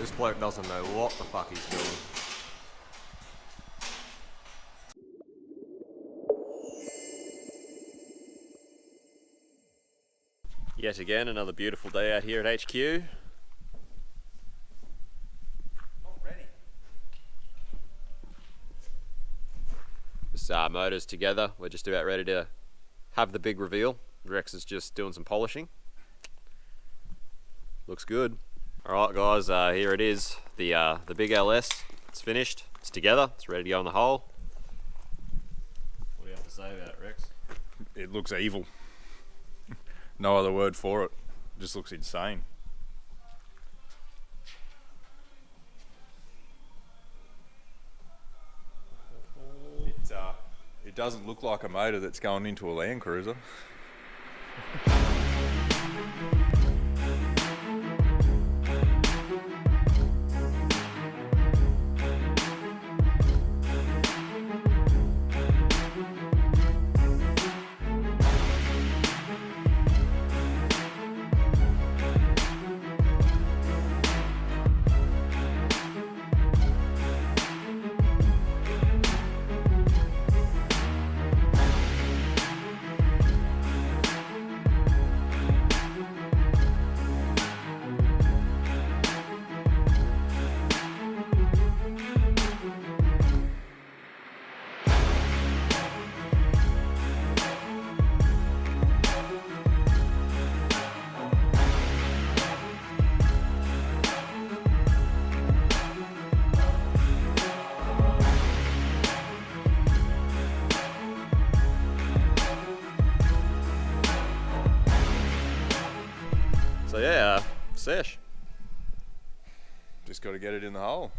This bloke doesn't know what the fuck he's doing. Yet again, another beautiful day out here at HQ. Not ready. This motor's together. We're just about ready to have the big reveal. Rex is just doing some polishing. Looks good. Alright guys, here it is. The big LS. It's finished. It's together. It's ready to go in the hole. What do you have to say about it, Rex? It looks evil. No other word for it. It just looks insane. It doesn't look like a motor that's going into a Landcruiser. So yeah, sesh. Just got to get it in the hole.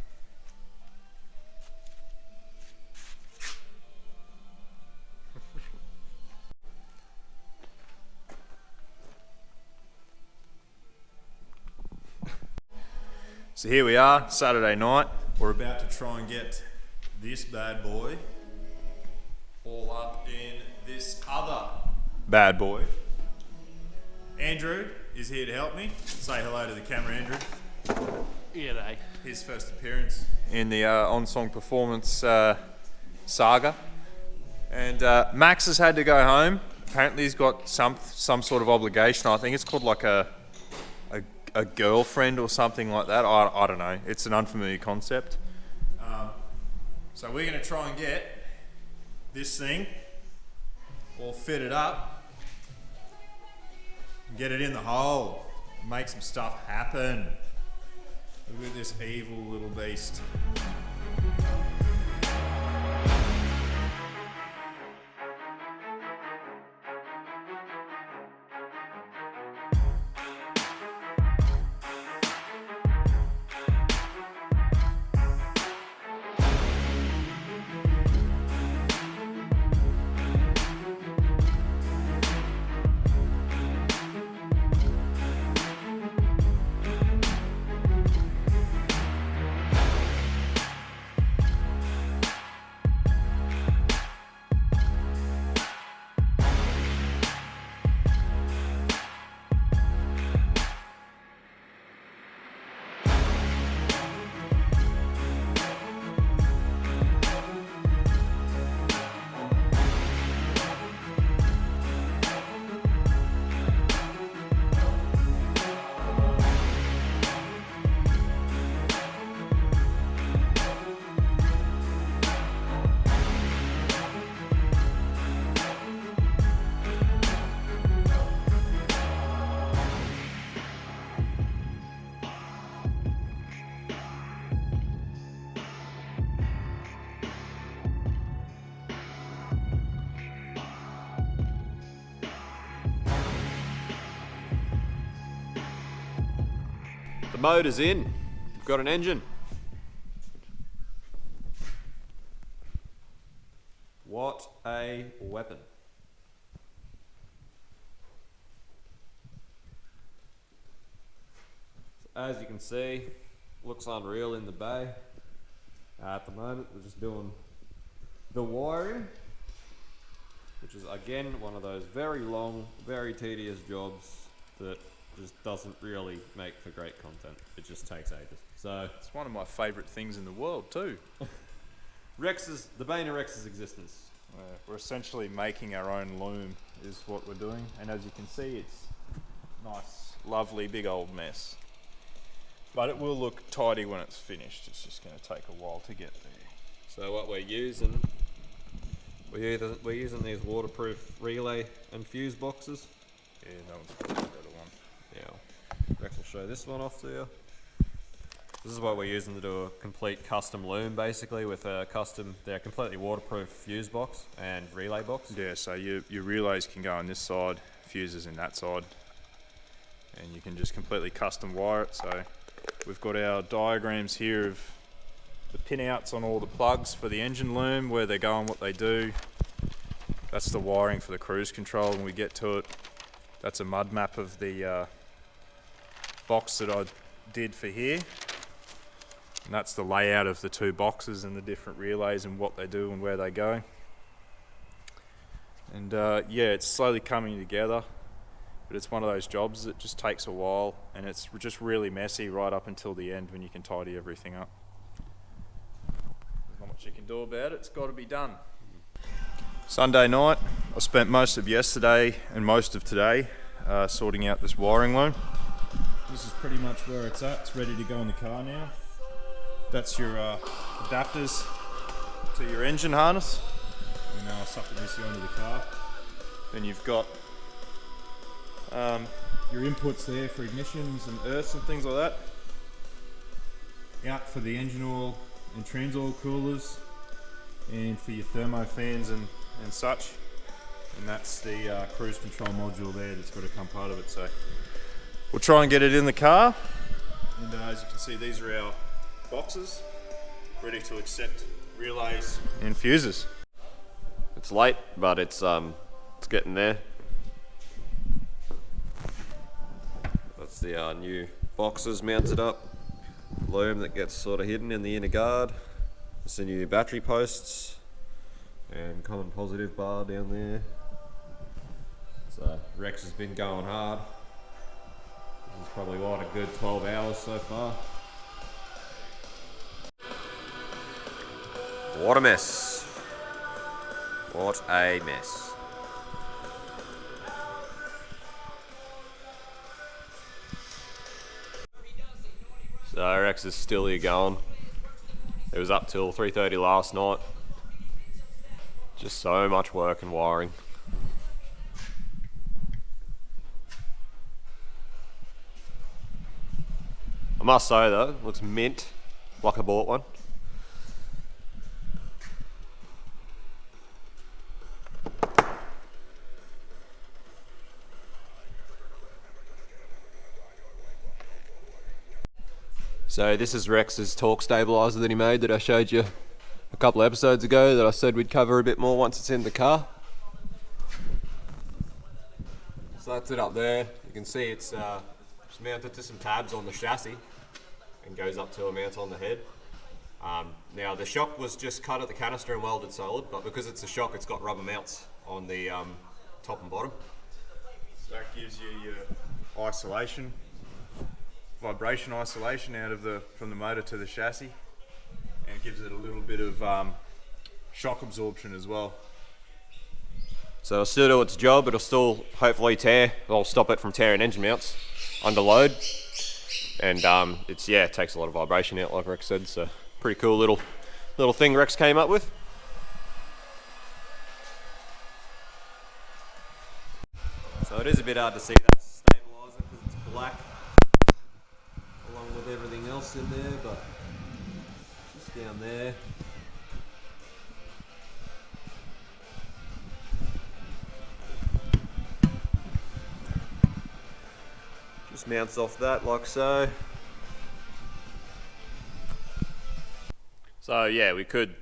So here we are, Saturday night. We're about to try and get this bad boy all up in this other bad boy. Andrew is here to help me. Say hello to the camera, Andrew. G'day. His first appearance in the OnSong performance saga. And Max has had to go home. Apparently he's got some sort of obligation. I think it's called like a girlfriend or something like that. I don't know. It's an unfamiliar concept. So we're going to try and get this thing all fitted up. Get it in the hole. Make some stuff happen. Look at this evil little beast. The motor's in. We've got an engine. What a weapon. So as you can see, looks unreal in the bay. At the moment, we're just doing the wiring, which is again one of those very long, very tedious jobs that just doesn't really make for great content. It just takes ages. So It's one of my favourite things in the world too. the bane of Rex's existence. We're essentially making our own loom is what we're doing, and as you can see, it's nice, lovely, big old mess. But it will look tidy when it's finished. It's just going to take a while to get there. So what we're using, we're using these waterproof relay and fuse boxes. Yeah, that one's probably the better one. Yeah, Rex will show this one off to you. This is what we're using to do a complete custom loom, basically, with a they're completely waterproof fuse box and relay box. Yeah, so your relays can go on this side, fuses in that side, and you can just completely custom wire it. So we've got our diagrams here of the pinouts on all the plugs for the engine loom, where they're going, what they do. That's the wiring for the cruise control when we get to it. That's a mud map of the box that I did for here. And that's the layout of the two boxes and the different relays and what they do and where they go. And yeah, it's slowly coming together, but it's one of those jobs that just takes a while, and it's just really messy right up until the end when you can tidy everything up. There's not much you can do about it, it's got to be done. Sunday night, I spent most of yesterday and most of today sorting out this wiring loom. This is pretty much where it's at. It's ready to go in the car now. That's your adapters to your engine harness, and stuff that needs to go into the car. Then you've got your inputs there for ignitions and earths and things like that. Out for the engine oil and trans oil coolers, and for your thermo fans and such. And that's the cruise control module there that's got to come part of it. So we'll try and get it in the car. And as you can see, these are our boxes ready to accept relays and fuses. It's late, but it's getting there. That's the new boxes mounted up. Loom that gets sort of hidden in the inner guard. It's the new battery posts and common positive bar down there. So Rex has been going hard. This is probably what, a good 12 hours so far. What a mess. What a mess. So Rex is still here going. It was up till 3:30 last night. Just so much work and wiring. I must say though, it looks mint, like I bought one. So this is Rex's torque stabilizer that he made that I showed you a couple of episodes ago that I said we'd cover a bit more once it's in the car. So that's it up there. You can see it's just mounted to some tabs on the chassis and goes up to a mount on the head. Now the shock was just cut at the canister and welded solid, but because it's a shock it's got rubber mounts on the top and bottom. So that gives you your isolation, vibration isolation out of from the motor to the chassis, and it gives it a little bit of shock absorption as well. So it'll still do its job, it'll still hopefully stop it from tearing engine mounts under load. And it takes a lot of vibration out, like Rex said, so pretty cool little thing Rex came up with. So it is a bit hard to see that stabilizer because it's black along with everything else in there, but just down there. Just mounts off that like so. So yeah, we could,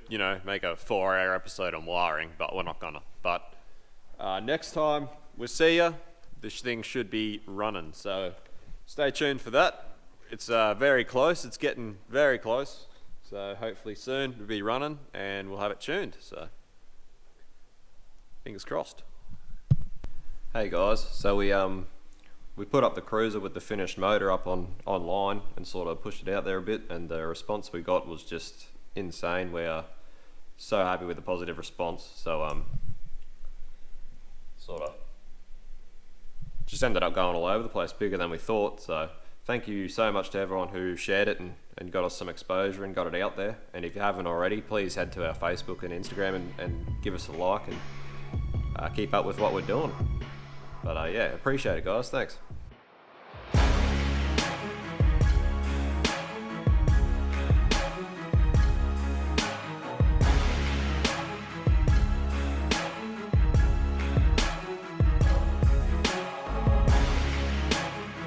make a 4-hour episode on wiring, but we're not gonna. But next time we see ya, this thing should be running. So stay tuned for that. It's very close. It's getting very close. So hopefully soon we'll be running and we'll have it tuned. So fingers crossed. Hey guys, so we we put up the Cruiser with the finished motor up online and sort of pushed it out there a bit, and the response we got was just insane. We are so happy with the positive response. So sort of just ended up going all over the place, bigger than we thought. So thank you so much to everyone who shared it and got us some exposure and got it out there. And if you haven't already, please head to our Facebook and Instagram and give us a like and keep up with what we're doing. But yeah, appreciate it, guys. Thanks.